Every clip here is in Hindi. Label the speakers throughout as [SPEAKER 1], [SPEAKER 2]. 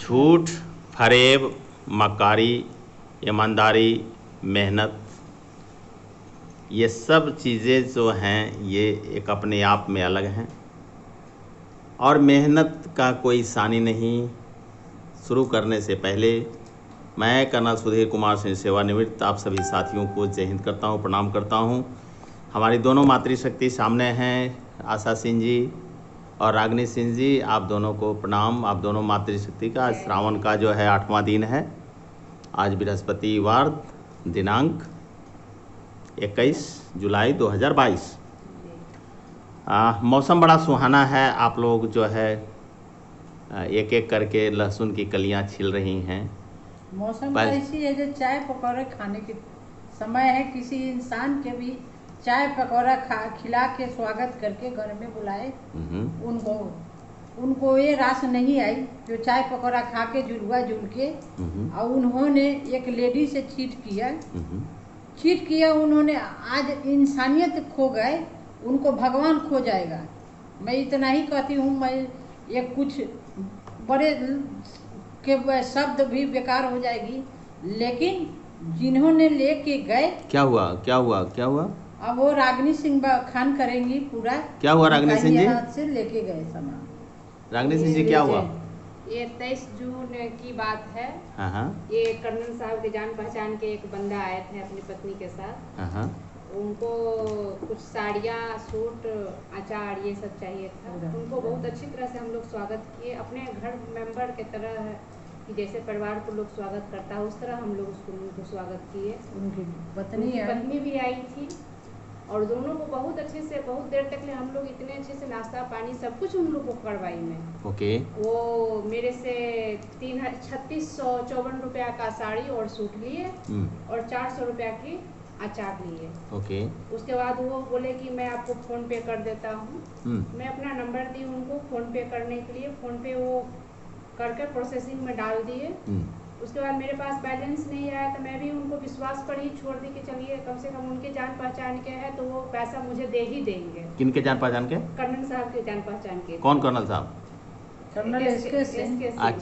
[SPEAKER 1] झूठ, फरेब, मक्कारी, ईमानदारी, मेहनत, ये सब चीज़ें जो हैं ये एक अपने आप में अलग हैं और मेहनत का कोई सानी नहीं। शुरू करने से पहले मैं कर्नल सुधीर कुमार सिंह सेवानिवृत्त आप सभी साथियों को जय हिंद करता हूँ, प्रणाम करता हूँ। हमारी दोनों मातृशक्ति सामने हैं, आशा सिंह जी और रागिनी सिंह जी, आप दोनों को प्रणाम। आप दोनों मातृशक्ति का श्रावण का जो है 8वां दिन है। आज बृहस्पतिवार, दिनांक 21 जुलाई 2022। मौसम बड़ा सुहाना है। आप लोग जो है एक एक करके लहसुन की कलियां छिल रही हैं।
[SPEAKER 2] मौसम ऐसी है जो चाय पकौड़े खाने के समय है। किसी इंसान के भी चाय पकौड़ा खिला के स्वागत करके घर में बुलाए, उनको ये रास नहीं आई जो चाय पकौड़ा खा के जुलवा जुल के और उन्होंने एक लेडी से चीट किया उन्होंने। आज इंसानियत खो गए, उनको भगवान खो जाएगा। मैं इतना ही कहती हूँ। मैं ये कुछ बड़े के शब्द भी बेकार हो जाएगी, लेकिन जिन्होंने लेके गए।
[SPEAKER 1] क्या हुआ?
[SPEAKER 2] अब वो रागिनी सिंह खान करेंगी पूरा।
[SPEAKER 1] क्या हुआ रागिनी सिंह जी?
[SPEAKER 2] से लेके गए सामान।
[SPEAKER 1] रागिनी सिंह जी क्या हुआ?
[SPEAKER 3] ये 23 जून की बात है।
[SPEAKER 1] हाँ।
[SPEAKER 3] ये कर्नल साहब के जान पहचान के एक बंदा आए थे अपनी पत्नी के साथ।
[SPEAKER 1] हाँ।
[SPEAKER 3] उनको कुछ साड़ियाँ, सूट, अचार ये सब चाहिए था। उनको बहुत अच्छी तरह से हम लोग स्वागत किए, अपने घर मेंबर के तरह कि जैसे परिवार को लोग स्वागत करता है उस तरह हम लोग उनको स्वागत किए।
[SPEAKER 2] उनकी
[SPEAKER 3] पत्नी भी आई थी और दोनों को बहुत अच्छे से, बहुत देर तक हम लोग इतने अच्छे से नाश्ता पानी सब कुछ उन लोग को करवाई मैं।
[SPEAKER 1] ओके।
[SPEAKER 3] वो मेरे से 3654 रुपया का साड़ी और सूट लिए और 400 रुपया की अचार लिए।
[SPEAKER 1] ओके।
[SPEAKER 3] उसके बाद वो बोले कि मैं आपको फोन पे कर देता हूँ। मैं अपना नंबर दी उनको फोन पे करने के लिए। फोन पे वो करके प्रोसेसिंग में डाल दिए। उसके बाद मेरे पास बैलेंस नहीं आया तो मैं भी उनको विश्वास पर ही छोड़ दी कि चलिए कम से कम उनके जान पहचान के है तो वो पैसा मुझे दे ही देंगे।
[SPEAKER 1] किनके जान पहचान के?
[SPEAKER 3] कर्नल साहब के जान पहचान के।
[SPEAKER 1] कौन कर्नल साहब?
[SPEAKER 2] Colonel SK।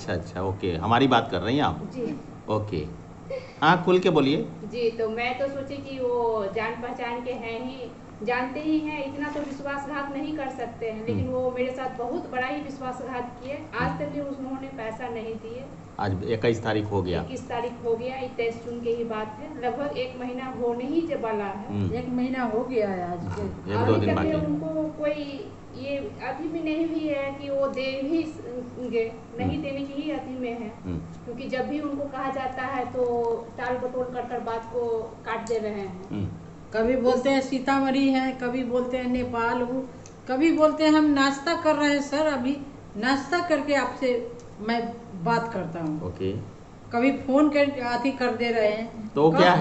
[SPEAKER 1] अच्छा, ओके। हमारी बात कर रही हैं आप?
[SPEAKER 3] जी।
[SPEAKER 1] ओके, हाँ, खुल के बोलिए।
[SPEAKER 3] जी, तो मैं तो सोची कि वो जान पहचान के हैं ही, जानते ही हैं, इतना तो विश्वासघात नहीं कर सकते हैं। लेकिन वो मेरे साथ बहुत बड़ा ही विश्वासघात किए। आज तक भी उन्होंने पैसा नहीं दिए।
[SPEAKER 1] आज 21 तारीख हो गया।
[SPEAKER 3] 21 तारीख हो गया। 23 जून की ही बात है। लगभग 1 महीना होने ही जब वाला है।
[SPEAKER 2] 1 महीना हो गया है आज के।
[SPEAKER 1] 1-2 दिन बाकी।
[SPEAKER 3] उनको कोई ये अभी भी नहीं भी है कि वो दे भी नहीं देने की ही अति में है। क्योंकि जब भी उनको कहा जाता है तो टाल बटोल कर बात को काट दे रहे हैं।
[SPEAKER 2] कभी बोलते हैं सीतामढ़ी है, कभी बोलते हैं नेपाल हूँ, कभी बोलते हैं हम नाश्ता कर रहे हैं सर, अभी नाश्ता करके आपसे मैं बात करता हूँ।
[SPEAKER 1] ओके।
[SPEAKER 2] कभी फोन कर आती कर दे रहे हैं।
[SPEAKER 1] तो क्या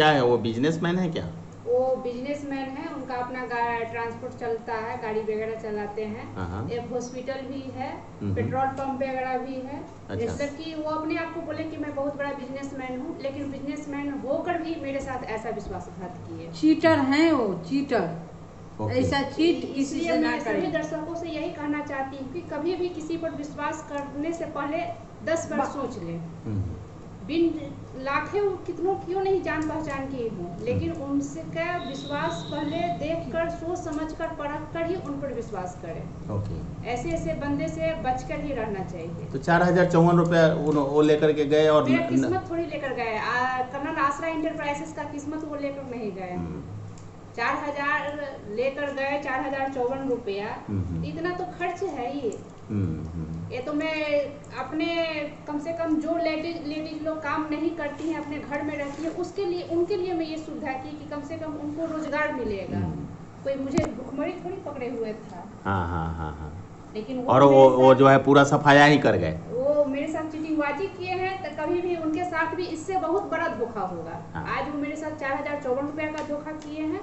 [SPEAKER 1] है? वो बिजनेसमैन है क्या?
[SPEAKER 3] वो बिजनेसमैन है। उनका अपना ट्रांसपोर्ट चलता है, गाड़ी वगैरह चलाते हैं। एक हॉस्पिटल भी है, पेट्रोल पंप वगैरह भी है। जैसे कि वो अपने आप को बोले कि मैं बहुत बड़ा बिजनेसमैन हूँ, लेकिन बिजनेसमैन होकर भी मेरे साथ ऐसा विश्वासघात किए।
[SPEAKER 2] चीटर हैं वो, चीटर। ऐसा चीट किसी से ना करें।
[SPEAKER 3] सभी दर्शकों से यही कहना चाहती हूँ कि कभी भी किसी पर विश्वास करने से पहले 10 बार सोच ले। बिन लाखे कितनों क्यों नहीं जान पहचान की हूँ, लेकिन उनसे का विश्वास पहले देखकर, सोच समझकर, परख कर ही उन पर विश्वास करें।
[SPEAKER 1] ओके।
[SPEAKER 3] ऐसे बंदे से बचकर ही रहना चाहिए।
[SPEAKER 1] तो 4054 रुपया वो लेकर के गए और
[SPEAKER 3] किस्मत थोड़ी लेकर गए। कर्नल आसरा इंटरप्राइजेस का किस्मत वो लेकर नहीं गए। 4000 लेकर गए, 4054 रुपया। इतना तो खर्च है ही। ये तो मैं अपने कम से कम जो लेडीज लोग काम नहीं करती हैं, अपने घर में रहती है, उसके लिए, उनके लिए मैं ये सुविधा की कि कम से कम उनको रोजगार मिलेगा। कोई मुझे भुखमरी थोड़ी पकड़े हुए था।
[SPEAKER 1] हाँ।
[SPEAKER 3] लेकिन
[SPEAKER 1] वो जो है पूरा सफाया ही कर गए।
[SPEAKER 3] वो मेरे साथ चीटिंगबाजी किए हैं तो कभी भी उनके साथ भी इससे बहुत बड़ा धोखा होगा। आज वो मेरे साथ 4054 रुपया का धोखा किए हैं,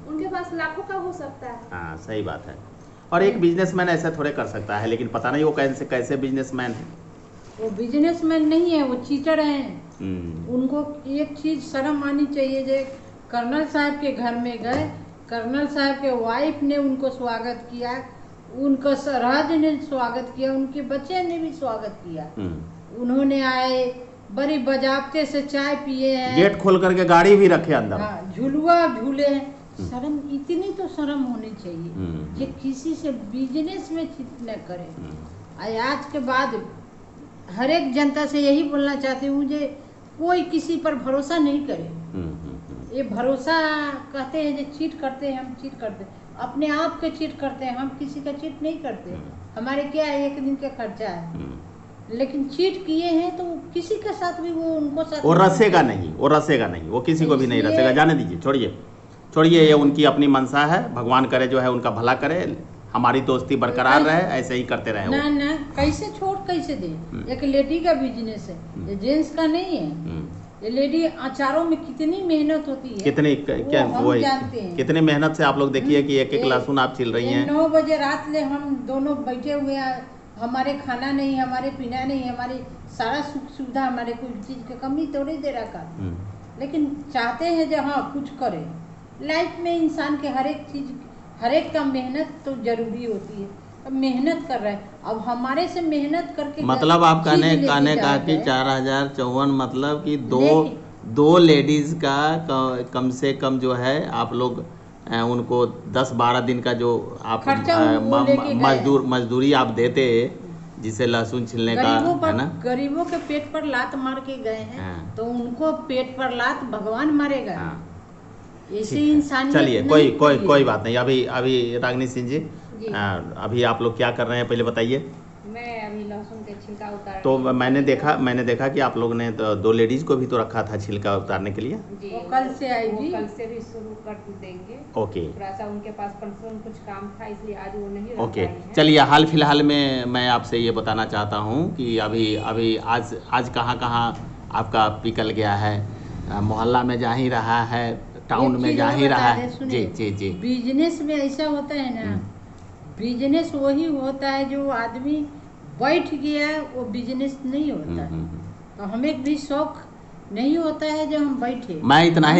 [SPEAKER 3] उनके पास लाखों का हो सकता है।
[SPEAKER 1] हाँ, सही बात है। और एक बिजनेसमैन ऐसा थोड़े कर सकता है, लेकिन पता नहीं वो कैसे बिजनेसमैन है।
[SPEAKER 2] वो बिजनेसमैन नहीं है, वो चीटर हैं। उनको एक चीज शर्म आनी चाहिए। जो कर्नल साहब के घर में गए, कर्नल साहब के वाइफ ने उनको स्वागत किया, उनका सरहद ने स्वागत किया, उनके बच्चे ने भी स्वागत किया। उन्होंने आए, बड़ी बजाबते से चाय पिए हैं,
[SPEAKER 1] गेट खोल करके गाड़ी भी रखे अंदर।
[SPEAKER 2] हाँ, झुलुआ झूले हैं। शर्म, इतनी तो शर्म होनी चाहिए कि किसी से बिजनेस में चिट न करे। आज के बाद हर एक जनता से यही बोलना चाहती हूँ, मुझे कोई किसी पर भरोसा नहीं करे। ये भरोसा कहते हैं जो चीट करते हैं, हम चीट करते हैं, अपने आप के चीट करते हैं, हम किसी का चीट नहीं करते। हमारे क्या है, एक दिन का खर्चा है, लेकिन चीट किए हैं तो किसी के साथ भी वो उनको साथ
[SPEAKER 1] वो रसेगा नहीं, वो रसेगा नहीं, वो किसी को भी नहीं रसेगा। जाने दीजिए, छोड़िए छोड़िए, ये उनकी अपनी मनसा है। भगवान करे जो है उनका भला करे, हमारी दोस्ती बरकरार रहे, ऐसे ही करते रहे।
[SPEAKER 2] ना ना, कैसे छोड़ कैसे दे। एक लेडी का बिजनेस है, ये जेंट्स का नहीं है। ये लेडी अचारों में कितनी मेहनत होती है,
[SPEAKER 1] कितनी क्या वो
[SPEAKER 2] जानते हैं।
[SPEAKER 1] कितनी मेहनत से आप लोग देखिए कि एक एक लहसुन आप छिल रही हैं।
[SPEAKER 2] 9 बजे रात ले हम दोनों बैठे हुए हैं, हमारे खाना नहीं, हमारे पीना नहीं, हमारी सारा सुख सुविधा, हमारे कोई चीज की कमी थोड़ी दे रखा, लेकिन चाहते हैं जो हाँ कुछ करे। लाइफ में इंसान के हर एक चीज, हर एक का मेहनत तो जरूरी होती है। अब मेहनत कर रहे हैं, अब हमारे से मेहनत करके,
[SPEAKER 1] मतलब आप कहने का कि 4054, मतलब कि दो लेडीज का कम से कम जो है आप लोग उनको 10-12 दिन का जो आप मजदूरी आप देते, जिसे लहसुन छिलने का है ना।
[SPEAKER 2] गरीबों के पेट पर लात मार के गए हैं, तो उनको पेट पर लात भगवान मारेगा। ऐसे इंसान।
[SPEAKER 1] चलिए, कोई बात नहीं। अभी रागिनी सिंह जी, अभी आप लोग क्या कर रहे हैं पहले बताइए।
[SPEAKER 3] मैं अभी लहसुन के छिलका उतार,
[SPEAKER 1] तो मैंने देखा कि आप लोगों ने तो 2 लेडीज को भी तो रखा था छिलका उतारने के लिए।
[SPEAKER 3] जी,
[SPEAKER 2] वो कल से आएगी,
[SPEAKER 3] कल से भी शुरू कर देंगे।
[SPEAKER 1] ओके,
[SPEAKER 3] थोड़ा सा उनके पास परसों कुछ काम था, इसलिए आज वो नहीं।
[SPEAKER 1] ओके, चलिए, हाल फिलहाल में मैं आपसे ये बताना चाहता हूँ कि अभी आज कहाँ आपका पिकल गया है, मोहल्ला में जा ही रहा है, टाउन में जा ही रहा है। जी।
[SPEAKER 2] बिजनेस में ऐसा होता है ना, बिजनेस वही होता है जो आदमी बैठ गया, वो बिजनेस नहीं होता। तो हमें भी शौक नहीं होता है जब हम बैठे।
[SPEAKER 1] मैं इतना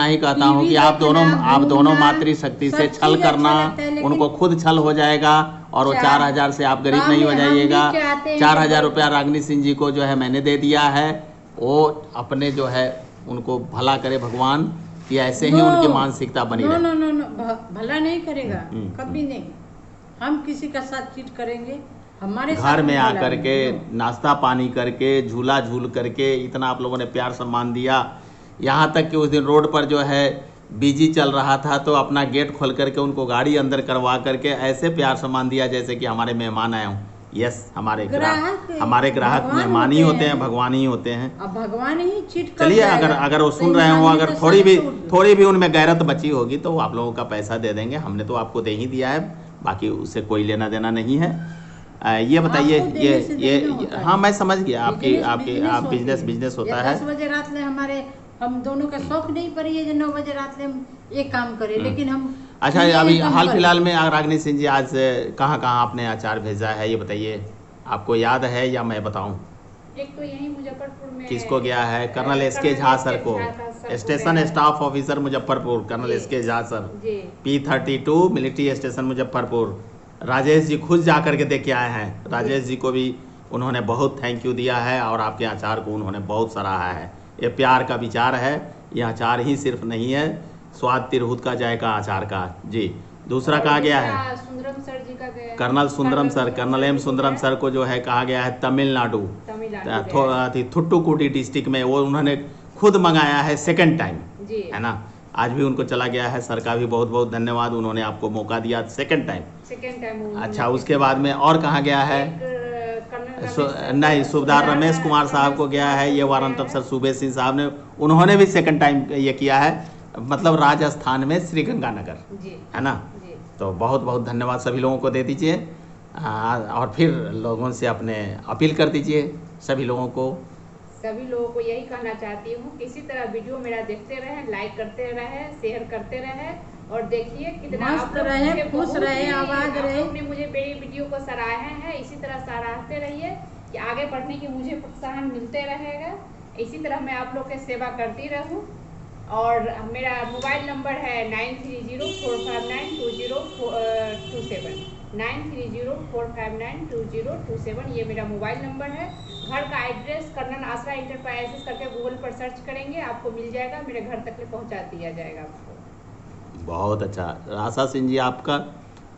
[SPEAKER 1] ही कहता हूँ कि आप दोनों मातृशक्ति से छल करना, उनको खुद छल हो जाएगा और वो 4000 से आप गरीब नहीं हो जाइएगा। 4000 रुपया रागिनी सिंह जी को जो है मैंने दे दिया है, वो अपने जो है उनको भला करे भगवान, कि ऐसे ही उनकी मानसिकता बनी रहे।
[SPEAKER 2] नो, भला नहीं करेगा, कभी नहीं। हम किसी का साथ चीट करेंगे, हमारे
[SPEAKER 1] घर में आकर के नाश्ता पानी करके, झूला झूल करके, इतना आप लोगों ने प्यार सम्मान दिया। यहाँ तक कि उस दिन रोड पर जो है बिजी चल रहा था, तो अपना गेट खोल करके उनको गाड़ी अंदर करवा करके ऐसे प्यार सम्मान दिया जैसे कि हमारे मेहमान आए हों। यस, हमारे ग्राहक मेहमान ही होते हैं, भगवान ही होते हैं।
[SPEAKER 2] अब भगवान ही चीट कर।
[SPEAKER 1] चलिए, अगर वो सुन रहे हो, अगर थोड़ी भी उनमें गैरत बची होगी तो आप लोगों का पैसा दे देंगे। हमने तो आपको दे ही दिया है, बाकी उससे कोई लेना देना नहीं है। ये बताइए, ये हाँ, मैं समझ गया, आप बिजनेस होता है।
[SPEAKER 2] 10 बजे रात में हम दोनों का शौक नहीं पड़ी है जो 9 बजे रात में हम एक काम करें, लेकिन हम।
[SPEAKER 1] अच्छा, अभी हाल फिलहाल में रागिनी सिंह जी आज कहाँ आपने अचार भेजा है, ये बताइए, आपको याद है या मैं बताऊं?
[SPEAKER 3] एक तो यही मुजफ्फरपुर में
[SPEAKER 1] किसको गया है? कर्नल एसके झा सर को, station staff officer Muzaffarpur, colonel SK Jha sir, P32 military station Muzaffarpur. Rajesh ji खुद जा करके देख के आए हैं। राजेश जी को भी उन्होंने बहुत थैंक यू दिया है और आपके अचार को उन्होंने बहुत सराहा है। ये प्यार का विचार है, ये अचार ही सिर्फ नहीं है, स्वाद तिरहुत का जायका अचार का। जी, दूसरा कहा गया है
[SPEAKER 3] सुंदरम सर जी का गया,
[SPEAKER 1] colonel Sundaram sir, colonel M Sundaram sir को जो है कहा गया है तमिलनाडु थुट्टुकुडी डिस्ट्रिक्ट में, वो उन्होंने खुद मंगाया है, सेकंड टाइम है ना। आज भी उनको चला गया है, सर का भी बहुत बहुत धन्यवाद, उन्होंने आपको मौका दिया सेकंड टाइम। अच्छा, उसके बाद में और कहाँ गया है? नहीं, सूबेदार रमेश कुमार साहब को गया है, ये वारंट अफसर सूबे सिंह साहब ने, उन्होंने भी सेकंड टाइम ये किया है, मतलब राजस्थान में श्री गंगानगर, है ना। तो बहुत बहुत धन्यवाद सभी लोगों को दे दीजिए, और फिर लोगों से अपने अपील कर दीजिए सभी लोगों को
[SPEAKER 3] यही कहना चाहती हूँ, किसी तरह वीडियो मेरा देखते रहे, लाइक करते रहे, शेयर करते रहे, और देखिए कितना
[SPEAKER 2] मस्त रहे, खुश रहे, आवाज रहे।
[SPEAKER 3] आपने मुझे मेरी वीडियो को सराहा है, इसी तरह सराहते रहिए कि आगे बढ़ने की मुझे प्रोत्साहन मिलते रहेगा। इसी तरह मैं आप लोग की सेवा करती रहूँ। और मेरा मोबाइल नंबर है 9304592027। 9304592027। ये मेरा मोबाइल नंबर है। घर का एड्रेस कर्नल आसरा इंटरप्राइजेस करके गूगल पर सर्च करेंगे, आपको मिल जाएगा, मेरे घर तक ले पहुंचा दिया जाएगा आपको।
[SPEAKER 1] बहुत अच्छा। आशा सिंह जी आपका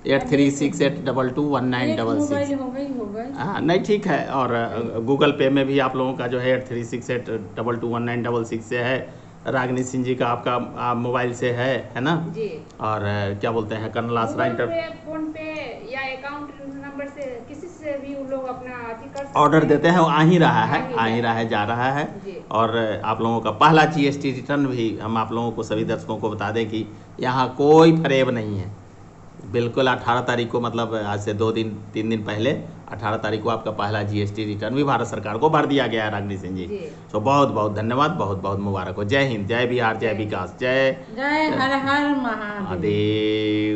[SPEAKER 1] 8368221966।
[SPEAKER 2] हो गई।
[SPEAKER 1] हाँ नहीं ठीक है। और गूगल पे में भी आप लोगों का जो है 8368221966 से है। रागिनी सिंह जी का आपका मोबाइल से है ना
[SPEAKER 3] जी।
[SPEAKER 1] और क्या बोलते हैं कर्नल आसरा
[SPEAKER 3] फोन पे या अकाउंट नंबर से किसी से भी उन लोग अपना अति कर सकते
[SPEAKER 1] ऑर्डर
[SPEAKER 3] हैं।
[SPEAKER 1] देते हैं, वो आ ही रहा है, जा रहा है।
[SPEAKER 3] जी।
[SPEAKER 1] और आप लोगों का पहला जीएसटी रिटर्न भी हम आप लोगों को सभी दर्शकों को बता दें कि यहाँ कोई फरेब नहीं है। बिल्कुल 18 तारीख को, मतलब आज से 3 दिन पहले 18 तारीख को आपका पहला जीएसटी रिटर्न भी भारत सरकार को भर दिया गया है रागिनी सिंह जी। तो बहुत बहुत धन्यवाद, बहुत बहुत मुबारक हो। जय हिंद, जय बिहार, जय विकास, जय
[SPEAKER 2] हर हर महादेव।